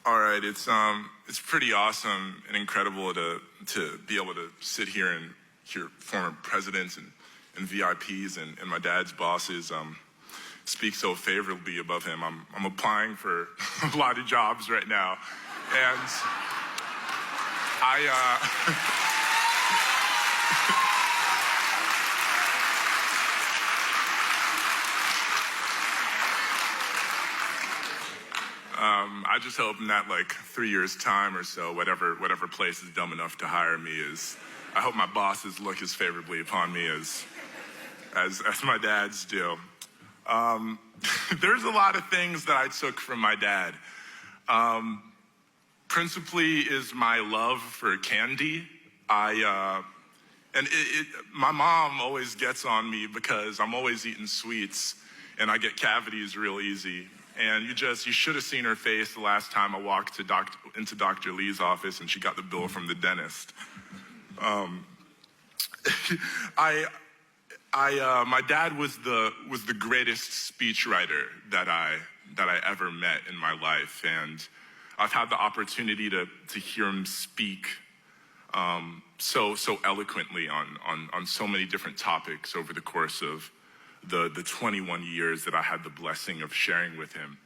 All right, it's pretty awesome and incredible to be able to sit here and hear former presidents and VIPs and my dad's bosses speak so favorably above him. I'm applying for a lot of jobs right now, and I just hope in that like 3 years time or so, whatever place is dumb enough to hire me I hope my bosses look as favorably upon me as my dads do. There's a lot of things that I took from my dad. Principally is my love for candy. My mom always gets on me because I'm always eating sweets and I get cavities real easy. And you should have seen her face the last time I walked into Dr. Lee's office and she got the bill from the dentist. My dad was the greatest speechwriter that I ever met in my life, and I've had the opportunity to hear him speak so eloquently on so many different topics over the course of the 21 years that I had the blessing of sharing with him.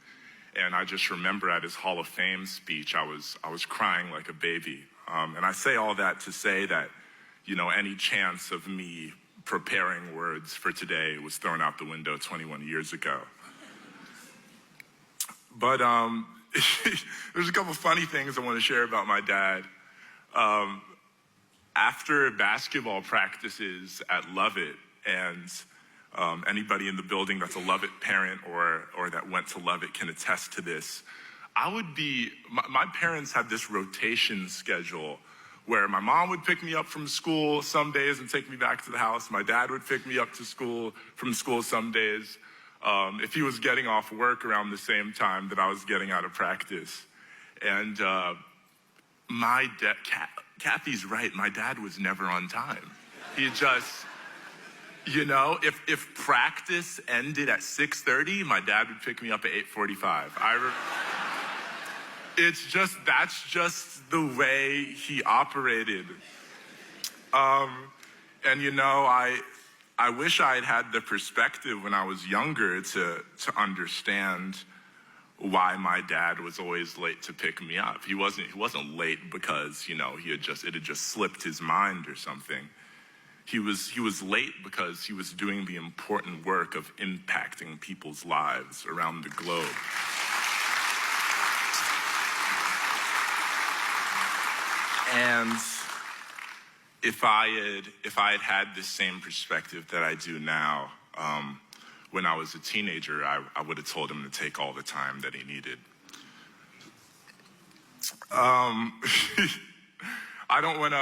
And I just remember at his Hall of Fame speech, I was crying like a baby. And I say all that to say that, you know, any chance of me preparing words for today was thrown out the window 21 years ago. But there's a couple funny things I want to share about my dad. After basketball practices at Lovett, and anybody in the building that's a Lovett parent or that went to Lovett can attest to this, my parents had this rotation schedule where my mom would pick me up from school some days and take me back to the house. My dad would pick me up from school some days if he was getting off work around the same time that I was getting out of practice. And Kathy's right, my dad was never on time. He just, you know, if practice ended at 6:30, my dad would pick me up at 8:45. That's just the way he operated. And you know, I wish I had the perspective when I was younger to understand why my dad was always late to pick me up. He wasn't late because, you know, it had just slipped his mind or something. He was late because he was doing the important work of impacting people's lives around the globe. And if I had had the same perspective that I do now, when I was a teenager, I would have told him to take all the time that he needed. I don't want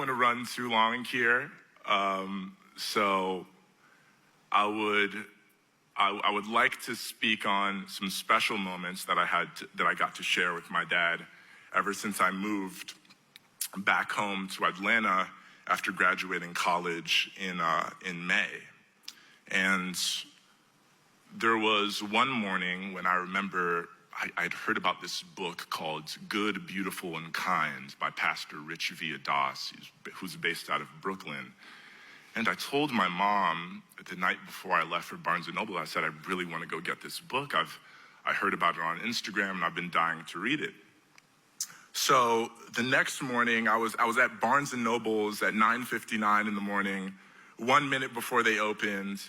to run too long here. So I would like to speak on some special moments that I got to share with my dad ever since I moved back home to Atlanta after graduating college in May. And there was one morning when I remember I'd heard about this book called Good, Beautiful, and Kind by Pastor Rich Viadas, who's based out of Brooklyn. And I told my mom the night before I left for Barnes & Noble, I said, I really want to go get this book. I heard about it on Instagram and I've been dying to read it. So the next morning, I was at Barnes & Noble's at 9:59 in the morning, 1 minute before they opened.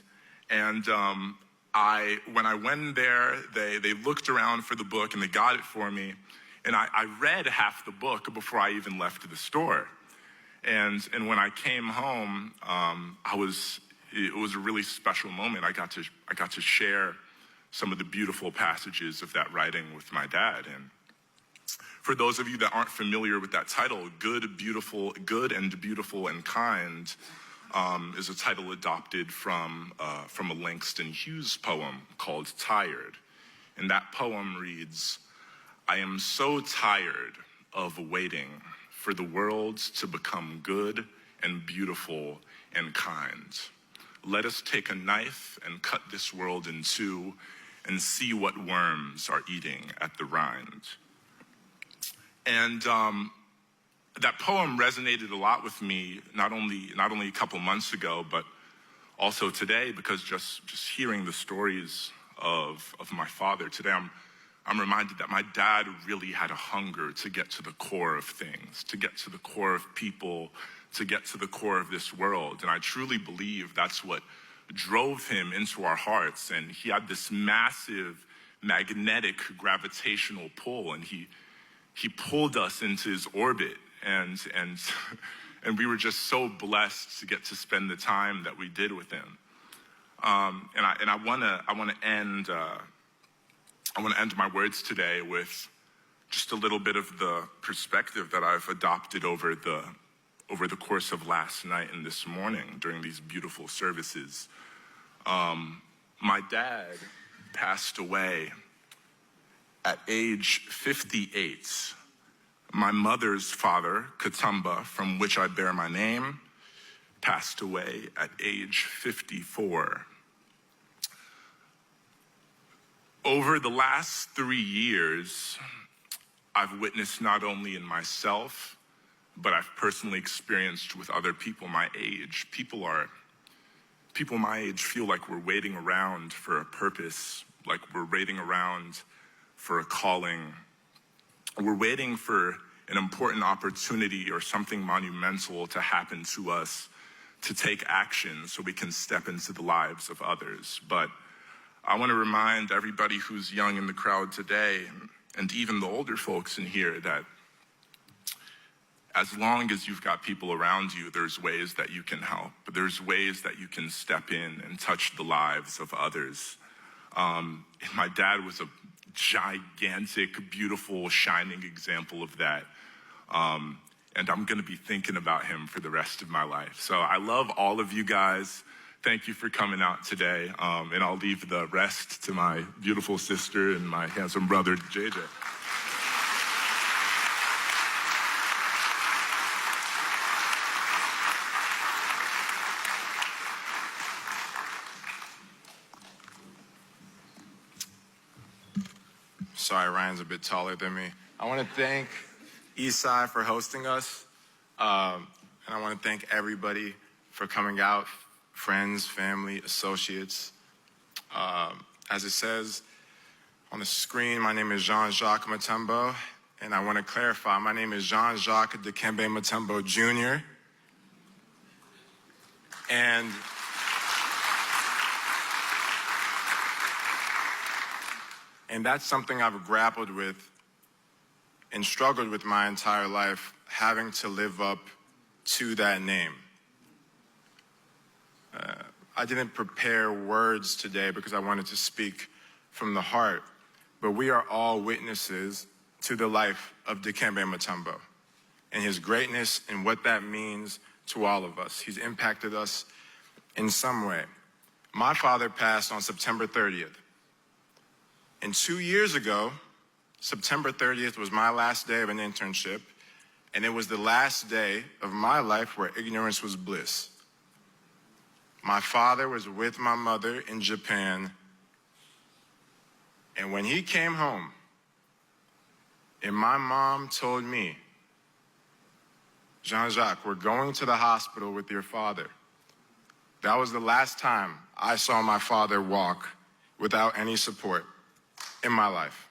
And when I went there, they looked around for the book and they got it for me. And I read half the book before I even left the store. And when I came home, it was a really special moment. I got to share some of the beautiful passages of that writing with my dad. And for those of you that aren't familiar with that title, Good and Beautiful and Kind, is a title adopted from a Langston Hughes poem called Tired. And that poem reads, I am so tired of waiting for the world to become good and beautiful and kind. Let us take a knife and cut this world in two and see what worms are eating at the rind. And that poem resonated a lot with me, not only a couple months ago, but also today, because just hearing the stories of my father today, I'm reminded that my dad really had a hunger to get to the core of things, to get to the core of people, to get to the core of this world. And I truly believe that's what drove him into our hearts. And he had this massive magnetic gravitational pull, and he pulled us into his orbit. And we were just so blessed to get to spend the time that we did with him. And I want to end my words today with just a little bit of the perspective that I've adopted over the course of last night and this morning during these beautiful services. My dad passed away at age 58. My mother's father, Katamba, from which I bear my name, passed away at age 54. Over the last 3 years, I've witnessed not only in myself, but I've personally experienced with other people my age. People my age feel like we're waiting around for a purpose, like we're waiting around for a calling. We're waiting for an important opportunity or something monumental to happen to us to take action so we can step into the lives of others. But I want to remind everybody who's young in the crowd today, and even the older folks in here, that as long as you've got people around you, there's ways that you can help. There's ways that you can step in and touch the lives of others. My dad was a gigantic, beautiful, shining example of that. And I'm gonna be thinking about him for the rest of my life. So I love all of you guys. Thank you for coming out today. And I'll leave the rest to my beautiful sister and my handsome brother, JJ. Sorry, Ryan's a bit taller than me. I want to thank Eastside for hosting us. And I want to thank everybody for coming out, friends, family, associates. As it says on the screen, my name is Jean-Jacques Mutombo, and I want to clarify, my name is Jean-Jacques Dikembe Mutombo Jr. And that's something I've grappled with and struggled with my entire life, having to live up to that name. I didn't prepare words today because I wanted to speak from the heart, but we are all witnesses to the life of Dikembe Mutombo and his greatness and what that means to all of us. He's impacted us in some way. My father passed on September 30th. And 2 years ago, September 30th was my last day of an internship, and it was the last day of my life where ignorance was bliss. My father was with my mother in Japan, and when he came home, and my mom told me, Jean-Jacques, we're going to the hospital with your father. That was the last time I saw my father walk without any support in my life.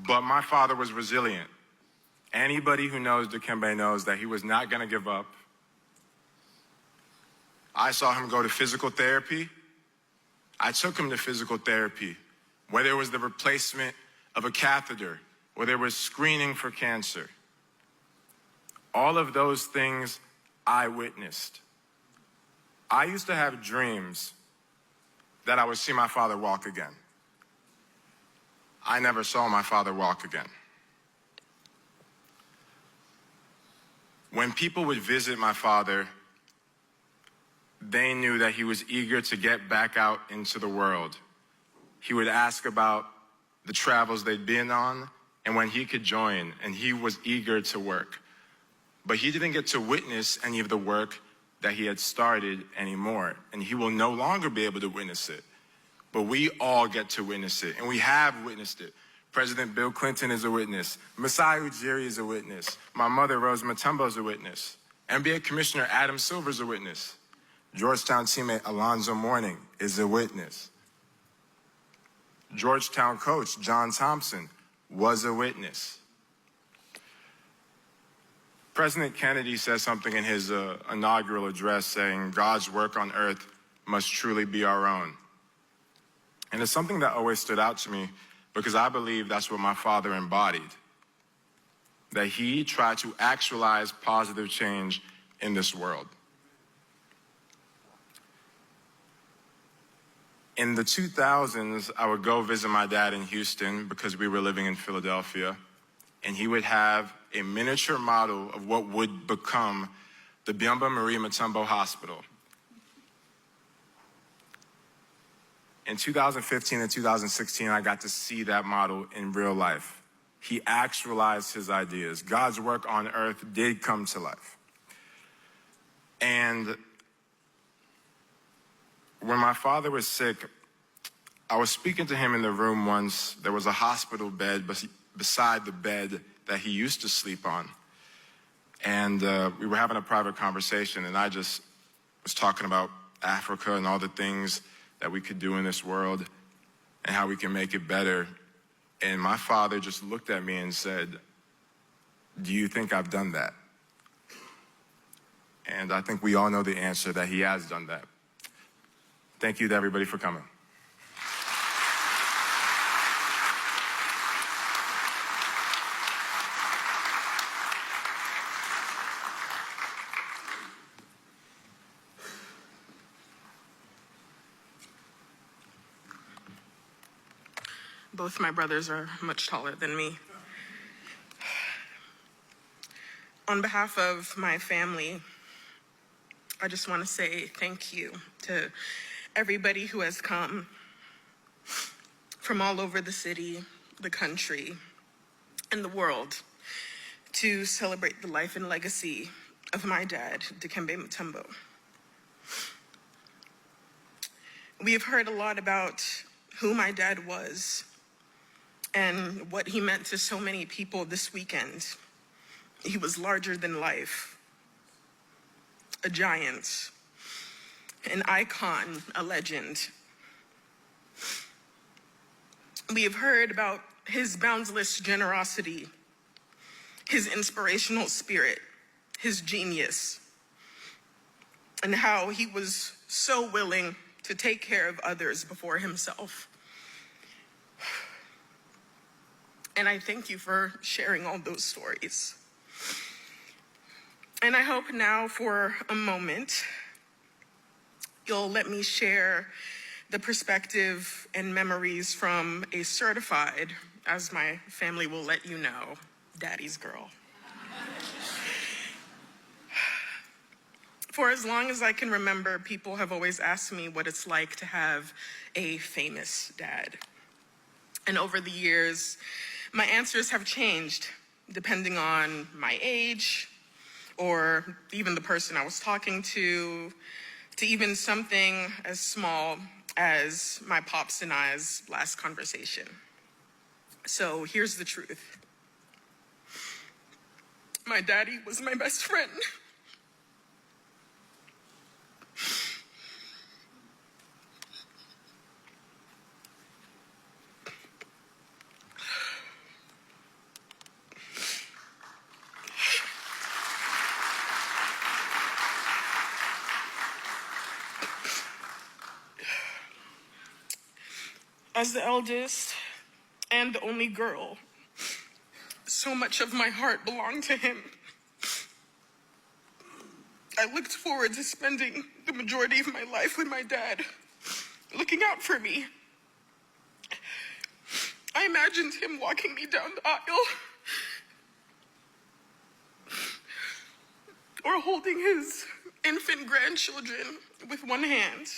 But my father was resilient. Anybody who knows Dikembe knows that he was not going to give up. I saw him go to physical therapy. I took him to physical therapy, whether it was the replacement of a catheter, or there was screening for cancer. All of those things I witnessed. I used to have dreams that I would see my father walk again. I never saw my father walk again. When people would visit my father, they knew that he was eager to get back out into the world. He would ask about the travels they'd been on and when he could join, and he was eager to work. But he didn't get to witness any of the work that he had started anymore, and he will no longer be able to witness it. But we all get to witness it, and we have witnessed it. President Bill Clinton is a witness. Masai Ujiri is a witness. My mother, Rose Mutombo, is a witness. NBA Commissioner Adam Silver is a witness. Georgetown teammate Alonzo Mourning is a witness. Georgetown coach John Thompson was a witness. President Kennedy said something in his inaugural address saying, God's work on earth must truly be our own. And it's something that always stood out to me because I believe that's what my father embodied. That he tried to actualize positive change in this world. In the 2000s, I would go visit my dad in Houston because we were living in Philadelphia, and he would have a miniature model of what would become the Biomba Marie Mutombo Hospital. In 2015 and 2016, I got to see that model in real life. He actualized his ideas. God's work on earth did come to life. And when my father was sick, I was speaking to him in the room once. There was a hospital bed beside the bed that he used to sleep on. And we were having a private conversation, and I just was talking about Africa and all the things that we could do in this world and how we can make it better. And my father just looked at me and said, do you think I've done that? And I think we all know the answer, that he has done that. Thank you to everybody for coming. Both my brothers are much taller than me. On behalf of my family, I just want to say thank you to everybody who has come from all over the city, the country, and the world to celebrate the life and legacy of my dad, Dikembe Mutombo. We have heard a lot about who my dad was and what he meant to so many people this weekend. He was larger than life, a giant, an icon, a legend. We have heard about his boundless generosity, his inspirational spirit, his genius, and how he was so willing to take care of others before himself. And I thank you for sharing all those stories. And I hope now for a moment, you'll let me share the perspective and memories from a certified, as my family will let you know, daddy's girl. For as long as I can remember, people have always asked me what it's like to have a famous dad. And over the years, my answers have changed depending on my age, or even the person I was talking to even something as small as my pops and I's last conversation. So here's the truth. My daddy was my best friend. As the eldest and the only girl, so much of my heart belonged to him. I looked forward to spending the majority of my life with my dad, looking out for me. I imagined him walking me down the aisle, or holding his infant grandchildren with one hand.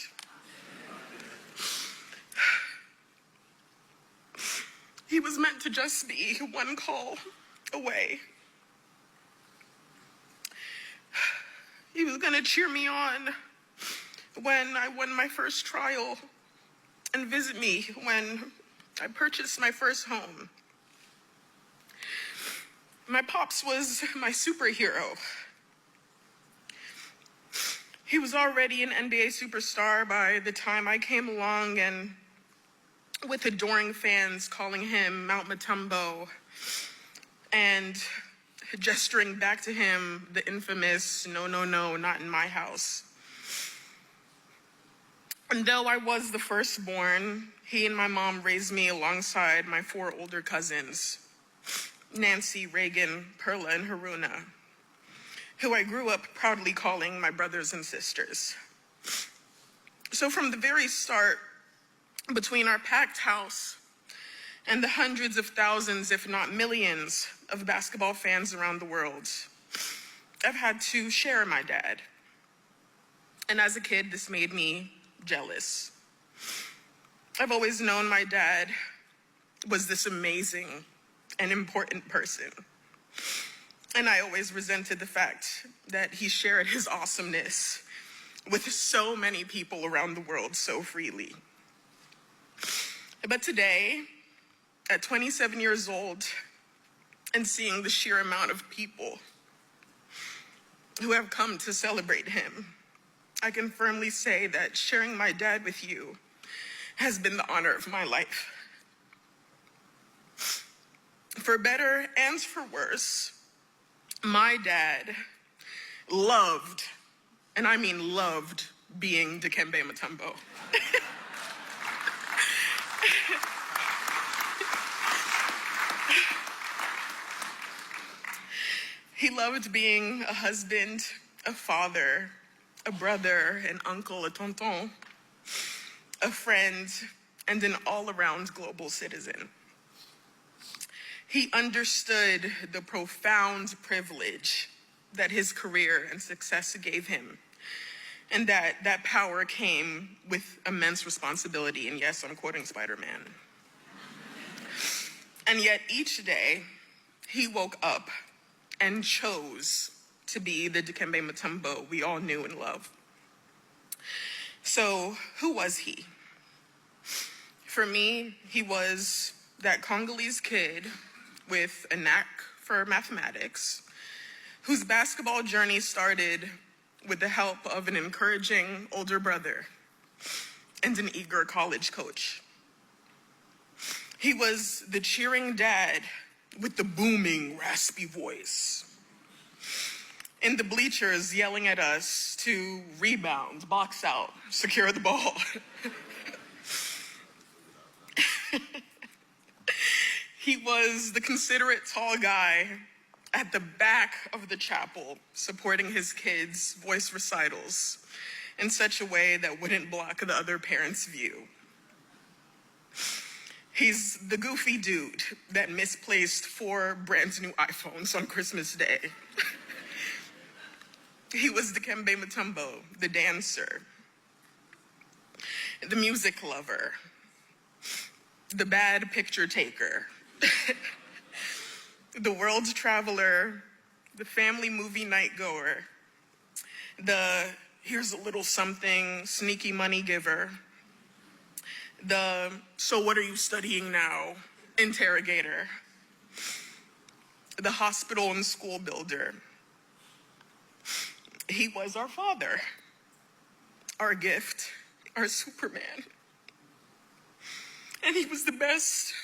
He was meant to just be one call away. He He was gonna cheer me on when I won my first trial and visit me when I purchased my first home. My pops was my superhero. He was already an NBA superstar by the time I came along, and with adoring fans calling him Mount Mutombo and gesturing back to him the infamous, "No, no, no, not in my house." And though I was the firstborn, he and my mom raised me alongside my 4 older cousins, Nancy, Reagan, Perla, and Haruna, who I grew up proudly calling my brothers and sisters. So from the very start, between our packed house and the hundreds of thousands, if not millions, of basketball fans around the world, I've had to share my dad. And as a kid, this made me jealous. I've always known my dad was this amazing and important person. And I always resented the fact that he shared his awesomeness with so many people around the world so freely. But today, at 27 years old, and seeing the sheer amount of people who have come to celebrate him, I can firmly say that sharing my dad with you has been the honor of my life. For better and for worse, my dad loved, and I mean loved, being Dikembe Mutombo. He loved being a husband, a father, a brother, an uncle, a tonton, a friend, and an all-around global citizen. He understood the profound privilege that his career and success gave him, and that power came with immense responsibility. And yes, I'm quoting Spider-Man. And yet each day, he woke up and chose to be the Dikembe Mutombo we all knew and loved. So who was he? For me, he was that Congolese kid with a knack for mathematics, whose basketball journey started with the help of an encouraging older brother and an eager college coach. He was the cheering dad with the booming, raspy voice, in the bleachers yelling at us to rebound, box out, secure the ball. He was the considerate tall guy at the back of the chapel supporting his kids' voice recitals in such a way that wouldn't block the other parents' view. He's the goofy dude that misplaced 4 brand new iPhones on Christmas Day. He was Dikembe Mutombo, the dancer, the music lover, the bad picture taker, the world traveler, the family movie night goer, the here's a little something sneaky money giver, the so what are you studying now interrogator, the hospital and school builder. He was our father, our gift, our Superman. And he was the best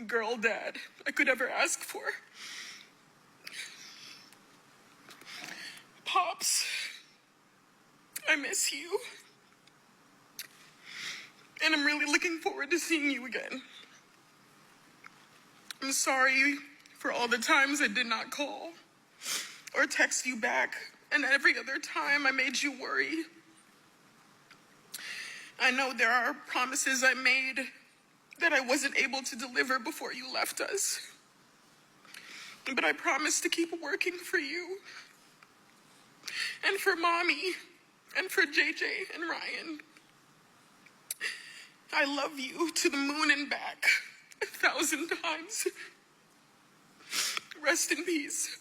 girl dad I could ever ask for. Pops, I miss you. And I'm really looking forward to seeing you again. I'm sorry for all the times I did not call or text you back, and every other time I made you worry. I know there are promises I made that I wasn't able to deliver before you left us. But I promise to keep working for you, and for Mommy, and for JJ and Ryan. I love you to the moon and back 1,000 times. Rest in peace.